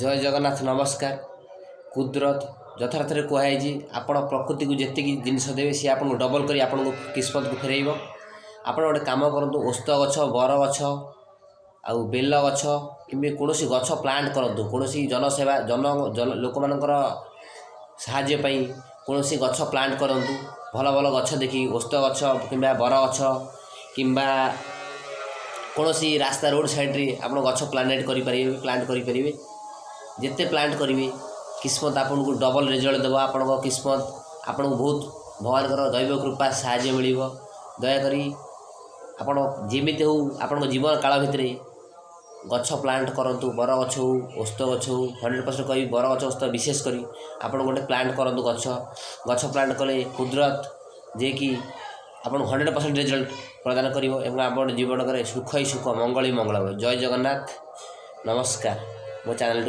जय जगन्नाथ नमस्कार। कुदरत यथार्थ कहुई आपण प्रकृति को जी जिनस देवे सी आपको डबल कर आपको किस्मत को फेरब। आप गोटे कम करूँ ओस्त गछ बर गछ आउ बेल गछ कि कौन गछ प्लांट करूँ कौन जनसेवा लोक मानकर साहाय्यपाई कौन गछ प्लांट करूँ भल भल गछ देखी ओस्त गछ कि बर गछ कि कौन रास्ता रोड साइड्रे आप गछ प्लांट करेंगे जिते प्लांट करेंगे किस्मत आपन को डबल रिजल्ट देव। आपण किस्मत आपन को बहुत भगवान दैव कृपा साहाय्य मिल दयाकोरी आपण जमी हो आपण जीवन काल भितर गछ प्लांट करूँ बर गछ हो ओस्त गछ हो 100% कही बर गछ ओस्त विशेषकर आप गोटे प्लांट करूँ गछ प्लांट कले कुदरत जे कि आपन 100% रिजल्ट प्रदान कर आप जीवन सुख ही सुख मंगल ही मंगल। जय जगन्नाथ नमस्कार। मो चैनल